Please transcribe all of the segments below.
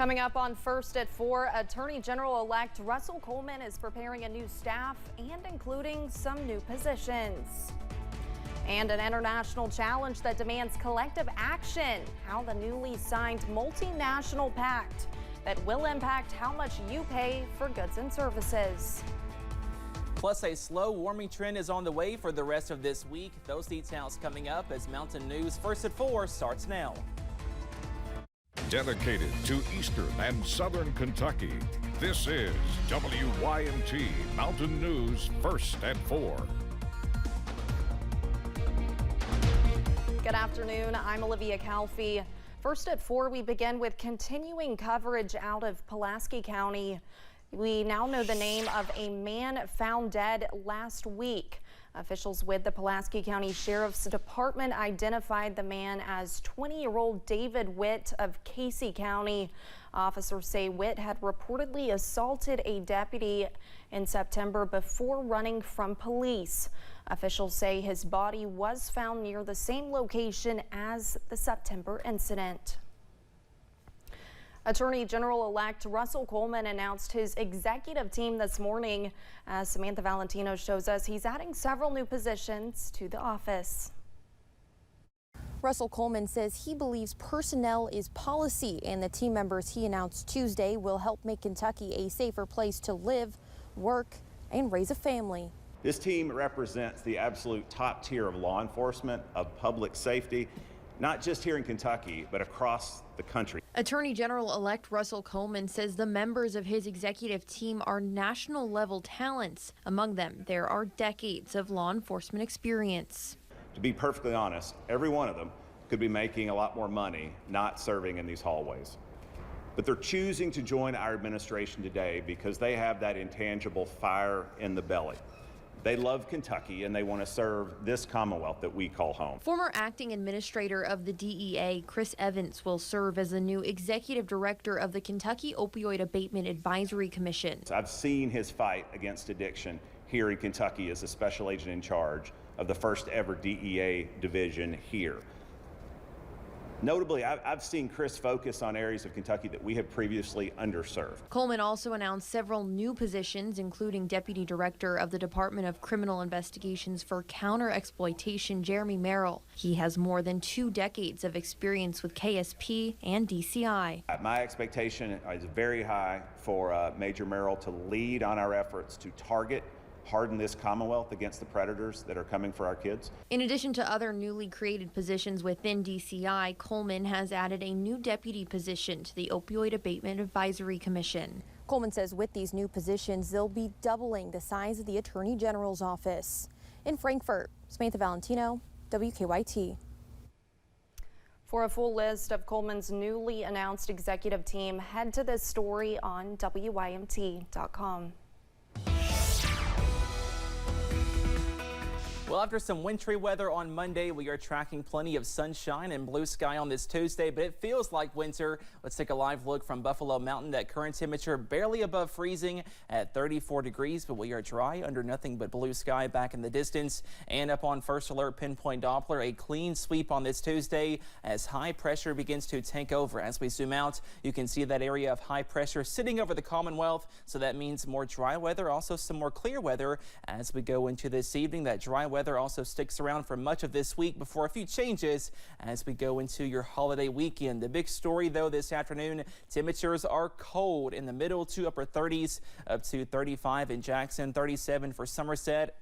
Coming up on First at 4, Attorney General-elect Russell Coleman is preparing a new staff and including some new positions. And an international challenge that demands collective action. How the newly signed multinational pact that will impact how much you pay for goods and services. Plus, a slow warming trend is on the way for the rest of this week. Those details coming up as Mountain News First at 4 starts now. Dedicated to Eastern and Southern Kentucky, this is WYMT Mountain News First at 4. Good afternoon, I'm Olivia Calfee. First at 4, we begin with continuing coverage out of Pulaski County. We now know the name of a man found dead last week. Officials with the Pulaski County Sheriff's Department identified the man as 20-year-old David Witt of Casey County. Officers say Witt had reportedly assaulted a deputy in September before running from police. Officials say his body was found near the same location as the September incident. Attorney General-elect Russell Coleman announced his executive team this morning. As Samantha Valentino shows us, he's adding several new positions to the office. Russell Coleman says he believes personnel is policy, and the team members he announced Tuesday will help make Kentucky a safer place to live, work, and raise a family. This team represents the absolute top tier of law enforcement, of public safety, not just here in Kentucky, but across the country. Attorney General-elect Russell Coleman says the members of his executive team are national-level talents. Among them, there are decades of law enforcement experience. To be perfectly honest, every one of them could be making a lot more money not serving in these hallways. But they're choosing to join our administration today because they have that intangible fire in the belly. They love Kentucky and they want to serve this Commonwealth that we call home. Former acting administrator of the DEA, Chris Evans, will serve as the new executive director of the Kentucky Opioid Abatement Advisory Commission. I've seen his fight against addiction here in Kentucky as a special agent in charge of the first ever DEA division here. Notably, I've seen Chris focus on areas of Kentucky that we have previously underserved. Coleman also announced several new positions, including Deputy Director of the Department of Criminal Investigations for Counter-Exploitation, Jeremy Merrill. He has more than 2 decades of experience with KSP and DCI. My expectation is very high for Major Merrill to lead on our efforts to harden this Commonwealth against the predators that are coming for our kids. In addition to other newly created positions within DCI, Coleman has added a new deputy position to the Opioid Abatement Advisory Commission. Coleman says with these new positions, they'll be doubling the size of the Attorney General's office. In Frankfort, Samantha Valentino, WKYT. For a full list of Coleman's newly announced executive team, head to this story on WYMT.com. Well, after some wintry weather on Monday, we are tracking plenty of sunshine and blue sky on this Tuesday, but it feels like winter. Let's take a live look from Buffalo Mountain. That current temperature barely above freezing at 34 degrees, but we are dry under nothing but blue sky back in the distance. And up on First Alert Pinpoint Doppler, a clean sweep on this Tuesday as high pressure begins to take over. As we zoom out, you can see that area of high pressure sitting over the Commonwealth, so that means more dry weather, also some more clear weather as we go into this evening. That dry weather also sticks around for much of this week before a few changes as we go into your holiday weekend. The big story, though, this afternoon, temperatures are cold in the middle to upper 30s, up to 35 in Jackson, 37 for Somerset.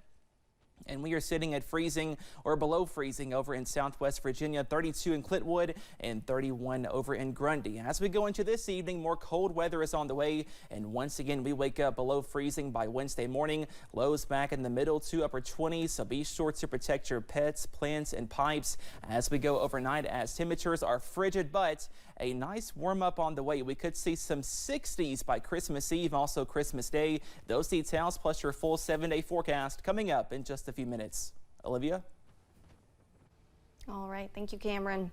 And we are sitting at freezing or below freezing over in Southwest Virginia, 32 in Clintwood and 31 over in Grundy. As we go into this evening, more cold weather is on the way. And once again, we wake up below freezing by Wednesday morning. Lows back in the middle to upper 20s. So be sure to protect your pets, plants, and pipes as we go overnight, as temperatures are frigid, but a nice warm up on the way. We could see some 60s by Christmas Eve, also Christmas Day. Those details plus your full 7-day forecast coming up in just a few minutes. Olivia? All right. Thank you, Cameron.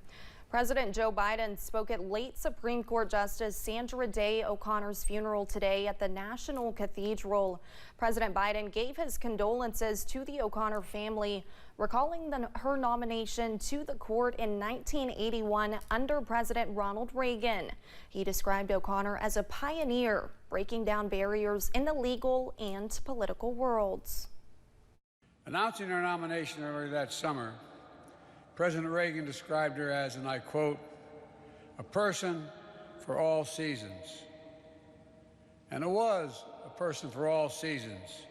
President Joe Biden spoke at late Supreme Court Justice Sandra Day O'Connor's funeral today at the National Cathedral. President Biden gave his condolences to the O'Connor family, recalling her nomination to the court in 1981 under President Ronald Reagan. He described O'Connor as a pioneer, breaking down barriers in the legal and political worlds. Announcing her nomination earlier that summer, President Reagan described her as, and I quote, a person for all seasons. And it was a person for all seasons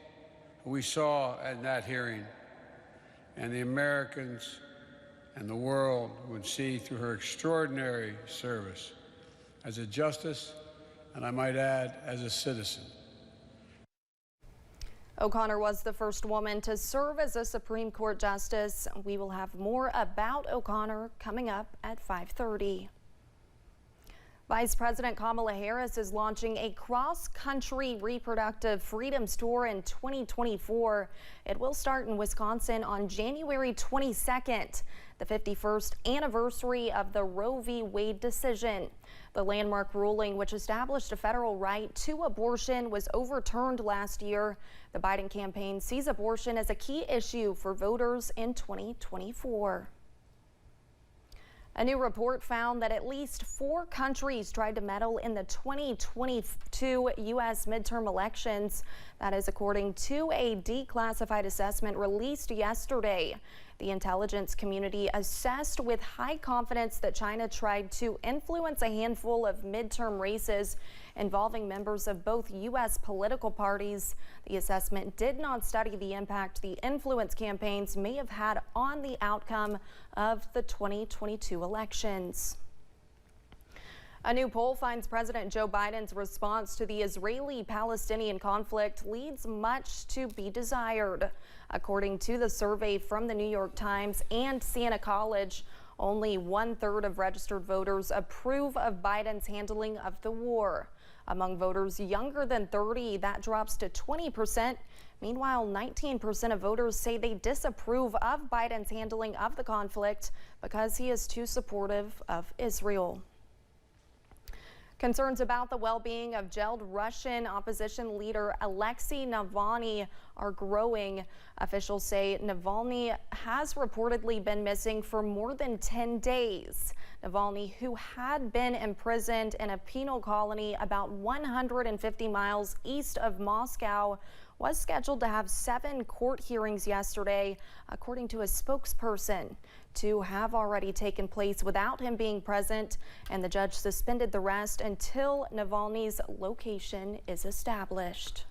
who we saw at that hearing, and the Americans and the world would see through her extraordinary service as a justice, and I might add, as a citizen. O'Connor was the first woman to serve as a Supreme Court justice. We will have more about O'Connor coming up at 5:30. Vice President Kamala Harris is launching a cross-country reproductive freedom tour in 2024. It will start in Wisconsin on January 22nd, the 51st anniversary of the Roe v. Wade decision. The landmark ruling, which established a federal right to abortion, was overturned last year. The Biden campaign sees abortion as a key issue for voters in 2024. A new report found that at least 4 countries tried to meddle in the 2022 U.S. midterm elections. That is according to a declassified assessment released yesterday. The intelligence community assessed with high confidence that China tried to influence a handful of midterm races involving members of both U.S. political parties. The assessment did not study the impact the influence campaigns may have had on the outcome of the 2022 elections. A new poll finds President Joe Biden's response to the Israeli-Palestinian conflict leaves much to be desired. According to the survey from the New York Times and Siena College, only 1/3 of registered voters approve of Biden's handling of the war. Among voters younger than 30, that drops to 20%. Meanwhile, 19% of voters say they disapprove of Biden's handling of the conflict because he is too supportive of Israel. Concerns about the well-being of jailed Russian opposition leader Alexei Navalny are growing. Officials say Navalny has reportedly been missing for more than 10 days. Navalny, who had been imprisoned in a penal colony about 150 miles east of Moscow, was scheduled to have 7 court hearings yesterday, according to a spokesperson. 2 have already taken place without him being present, and the judge suspended the rest until Navalny's location is established.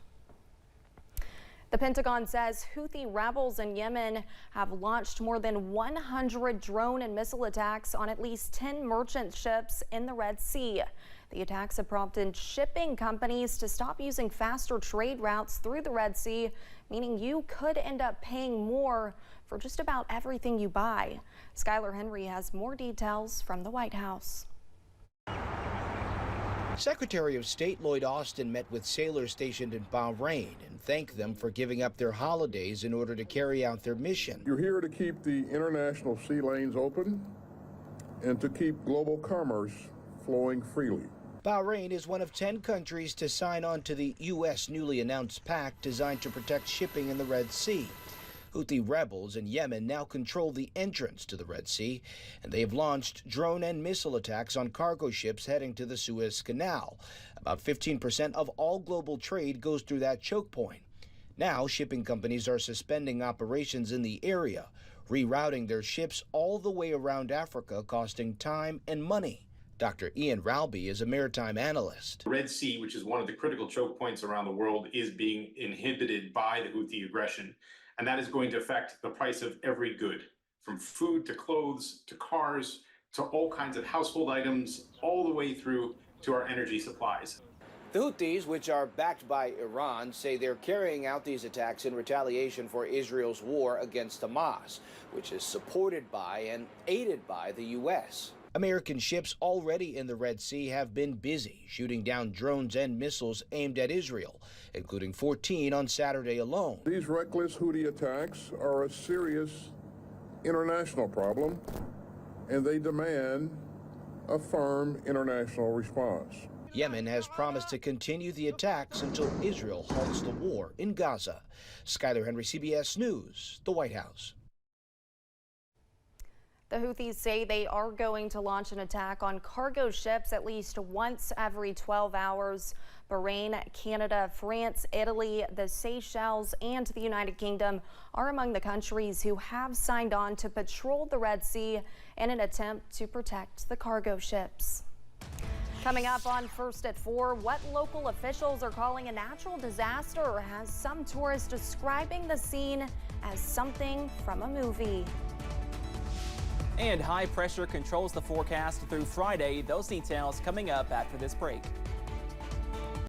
The Pentagon says Houthi rebels in Yemen have launched more than 100 drone and missile attacks on at least 10 merchant ships in the Red Sea. The attacks have prompted shipping companies to stop using faster trade routes through the Red Sea, meaning you could end up paying more for just about everything you buy. Skylar Henry has more details from the White House. Secretary of State Lloyd Austin met with sailors stationed in Bahrain and thanked them for giving up their holidays in order to carry out their mission. You're here to keep the international sea lanes open and to keep global commerce flowing freely. Bahrain is one of 10 countries to sign on to the U.S. newly announced pact designed to protect shipping in the Red Sea. Houthi rebels in Yemen now control the entrance to the Red Sea, and they have launched drone and missile attacks on cargo ships heading to the Suez Canal. About 15% of all global trade goes through that choke point. Now, shipping companies are suspending operations in the area, rerouting their ships all the way around Africa, costing time and money. Dr. Ian Ralby is a maritime analyst. The Red Sea, which is one of the critical choke points around the world, is being inhibited by the Houthi aggression. And that is going to affect the price of every good, from food to clothes to cars to all kinds of household items, all the way through to our energy supplies. The Houthis, which are backed by Iran, say they're carrying out these attacks in retaliation for Israel's war against Hamas, which is supported by and aided by the U.S. American ships already in the Red Sea have been busy shooting down drones and missiles aimed at Israel, including 14 on Saturday alone. These reckless Houthi attacks are a serious international problem and they demand a firm international response. Yemen has promised to continue the attacks until Israel halts the war in Gaza. Skyler Henry, CBS News, the White House. The Houthis say they are going to launch an attack on cargo ships at least once every 12 hours. Bahrain, Canada, France, Italy, the Seychelles, and the United Kingdom are among the countries who have signed on to patrol the Red Sea in an attempt to protect the cargo ships. Coming up on First at 4, what local officials are calling a natural disaster has some tourists describing the scene as something from a movie. And high pressure controls the forecast through Friday. Those details coming up after this break.